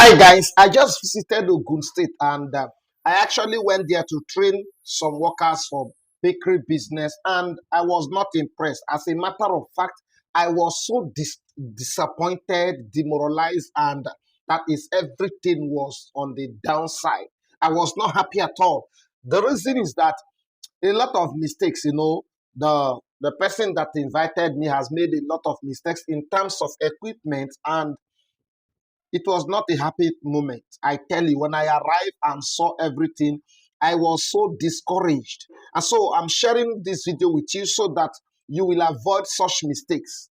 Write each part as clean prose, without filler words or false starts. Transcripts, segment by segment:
Hi guys, I just visited Ogun State and I actually went there to train some workers for bakery business and I was not impressed. As a matter of fact, I was so disappointed, demoralized, and that is everything was on the downside. I was not happy at all. The reason is that a lot of mistakes, the person that invited me has made a lot of mistakes in terms of equipment and it was not a happy moment. I tell you, when I arrived and saw everything, I was so discouraged. And so I'm sharing this video with you so that you will avoid such mistakes.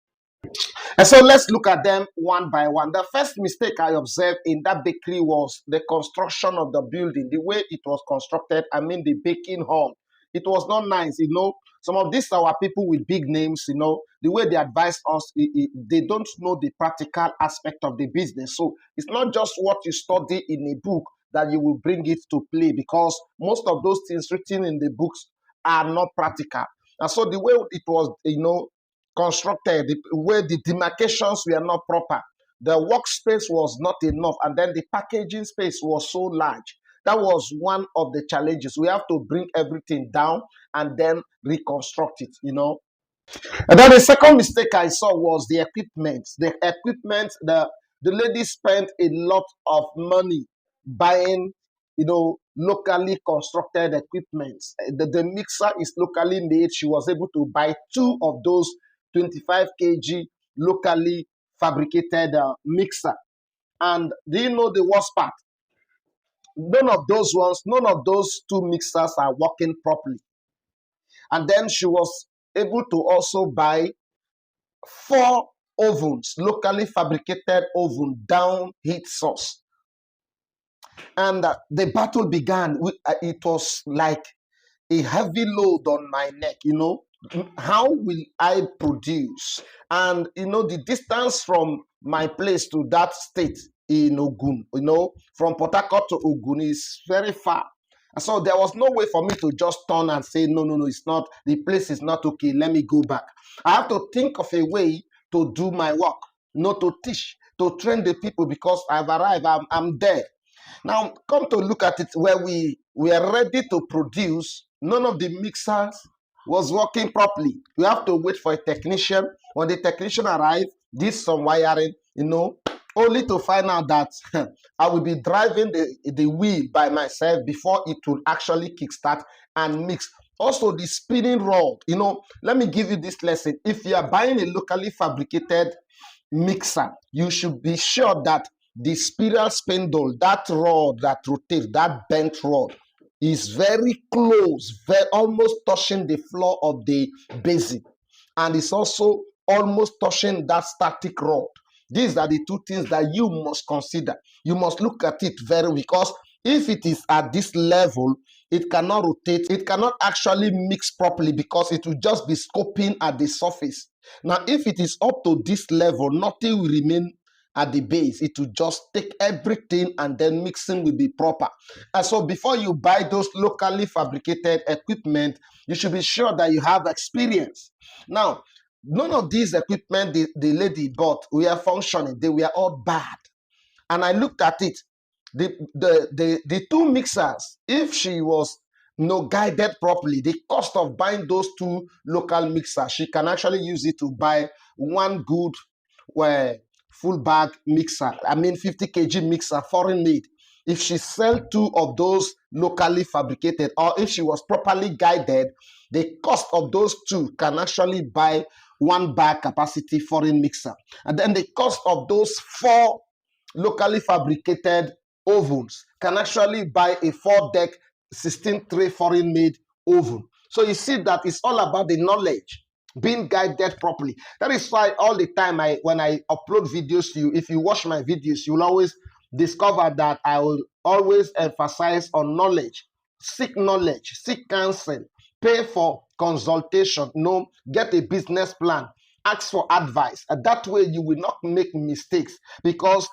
And so let's look at them one by one. The first mistake I observed in that bakery was the construction of the building, the way it was constructed. I mean, the baking hall. It was not nice, Some of these are people with big names, the way they advise us, they don't know the practical aspect of the business. So it's not just what you study in a book that you will bring it to play, because most of those things written in the books are not practical. And so the way it was, constructed, the way the demarcations were not proper, the workspace was not enough, and then the packaging space was so large. That was one of the challenges. We have to bring everything down and then reconstruct it. And then the second mistake I saw was the equipment. The lady spent a lot of money buying, locally constructed equipment. The mixer is locally made. She was able to buy two of those 25 kg locally fabricated mixer. And do you know the worst part? None of those two mixers are working properly. And then she was able to also buy four ovens, locally fabricated oven, down heat source. And the battle began. It was like a heavy load on my neck, How will I produce? And, the distance from my place to that state in Ogun, from Port Harcourt to Ogun is very far. And so there was no way for me to just turn and say, no, it's not, the place is not okay, let me go back. I have to think of a way to do my work, not to teach, to train the people, because I've arrived, I'm there. Now, come to look at it, where we are ready to produce, none of the mixers was working properly. We have to wait for a technician. When the technician arrived, did some wiring, only to find out that I will be driving the wheel by myself before it will actually kickstart and mix. Also, the spinning rod, let me give you this lesson. If you are buying a locally fabricated mixer, you should be sure that the spiral spindle, that rod that rotates, that bent rod, is very close, almost touching the floor of the basin, and it's also almost touching that static rod. These are the two things that you must consider. You must look at it because if it is at this level, it cannot rotate, it cannot actually mix properly, because it will just be scoping at the surface. Now, if it is up to this level, nothing will remain at the base. It will just take everything and then mixing will be proper. And so before you buy those locally fabricated equipment, you should be sure that you have experience. Now, none of these equipment the lady bought were functioning. They were all bad. And I looked at it. The two mixers, if she was guided properly, the cost of buying those two local mixers, she can actually use it to buy one good full bag mixer, 50 kg mixer, foreign made. If she sell two of those locally fabricated, or if she was properly guided, the cost of those two can actually buy one bag capacity foreign mixer. And then the cost of those four locally fabricated ovens can actually buy a 4-deck 16-tray foreign made oven. So you see that it's all about the knowledge, being guided properly. That is why all the time when I upload videos to you, if you watch my videos, you'll always discover that I will always emphasize on knowledge. Seek knowledge, seek counsel, pay for consultation, get a business plan, ask for advice. And that way you will not make mistakes, because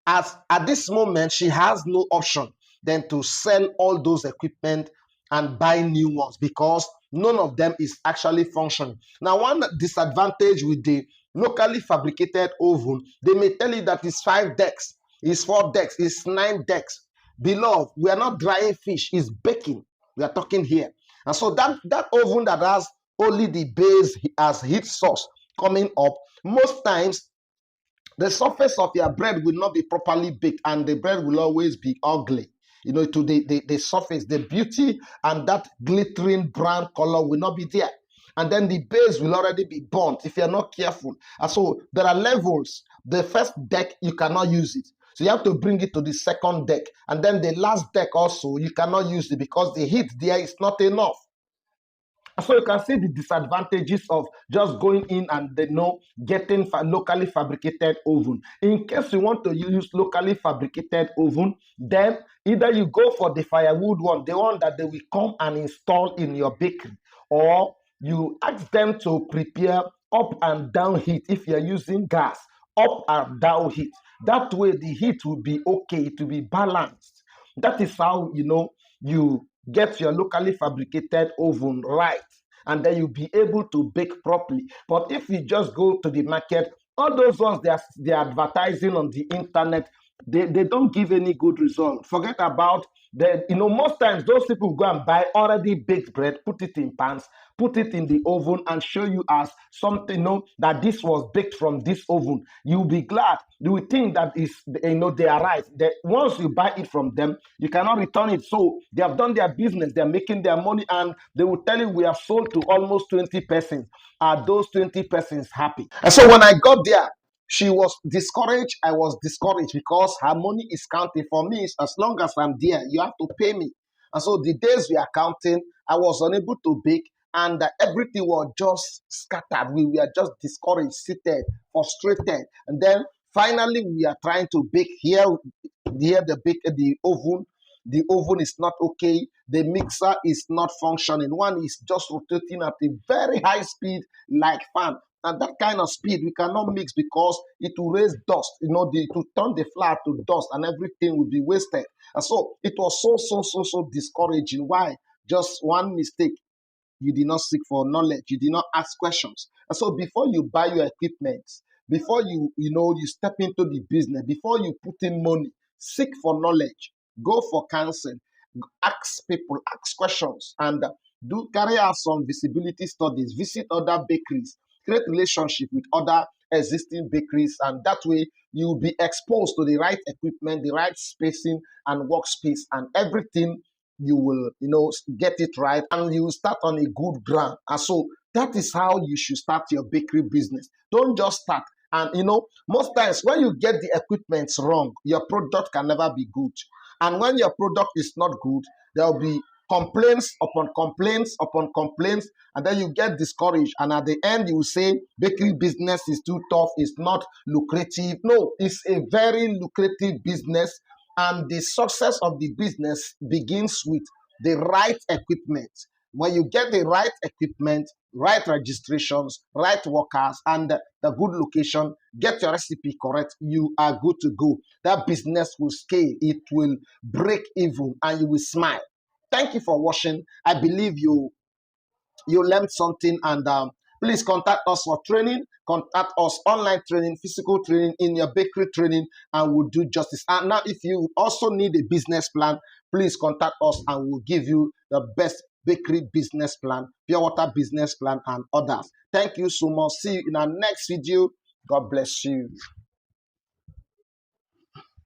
at this moment she has no option than to sell all those equipment and buy new ones, because none of them is actually functioning. Now, one disadvantage with the locally fabricated oven, they may tell you that it's 5 decks. It's 4 decks. It's 9 decks. Beloved, we are not drying fish. It's baking. We are talking here. And so that oven that has only the base as heat source coming up, most times the surface of your bread will not be properly baked, and the bread will always be ugly. To the surface, the beauty and that glittering brown color will not be there. And then the base will already be burnt if you're not careful. And so there are levels. The first deck, you cannot use it. So you have to bring it to the second deck. And then the last deck also, you cannot use it because the heat there is not enough. So you can see the disadvantages of just going in and getting locally fabricated oven. In case you want to use locally fabricated oven, then either you go for the firewood one, the one that they will come and install in your bakery, or you ask them to prepare up and down heat if you're using gas, up and down heat. That way the heat will be okay, it will be balanced. That is how you get your locally fabricated oven right, and then you'll be able to bake properly. But if you just go to the market, all those ones they're advertising on the internet, they don't give any good result. Forget about most times those people go and buy already baked bread, put it in pans, put it in the oven, and show you as something, that this was baked from this oven. You'll be glad. You will think that is, they are right. Once you buy it from them, you cannot return it. So they have done their business, they're making their money, and they will tell you we have sold to almost 20 persons. Are those 20 persons happy? And so when I got there, she was discouraged. I was discouraged because her money is counting. For me, as long as I'm there, you have to pay me. And so the days we are counting, I was unable to bake, and everything was just scattered. We were just discouraged, seated, frustrated. And then finally, we are trying to bake here. The oven. The oven is not okay. The mixer is not functioning. One is just rotating at a very high speed, like fan. And that kind of speed we cannot mix because it will raise dust. It will turn the flour to dust, and everything will be wasted. And so it was so discouraging. Why? Just one mistake. You did not seek for knowledge. You did not ask questions. And so before you buy your equipment, before you step into the business, before you put in money, seek for knowledge. Go for counsel. Ask people, ask questions, and do carry out some visibility studies. Visit other bakeries. Create relationship with other existing bakeries, and that way you will be exposed to the right equipment, the right spacing and workspace, and everything. You will get it right, and you will start on a good ground. And so that is how you should start your bakery business. Don't just start. And most times when you get the equipment wrong, your product can never be good. And when your product is not good, there will be complaints upon complaints upon complaints, and then you get discouraged. And at the end, you will say bakery business is too tough, it's not lucrative. No, it's a very lucrative business, and the success of the business begins with the right equipment. When you get the right equipment, right registrations, right workers, and the good location, get your recipe correct, you are good to go. That business will scale, it will break even, and you will smile. Thank you for watching. I believe you learned something, and please contact us for training. Contact us online training, physical training, in your bakery training, and we'll do justice. And now, if you also need a business plan, please contact us and we'll give you the best bakery business plan, pure water business plan, and others. Thank you so much. See you in our next video. God bless you.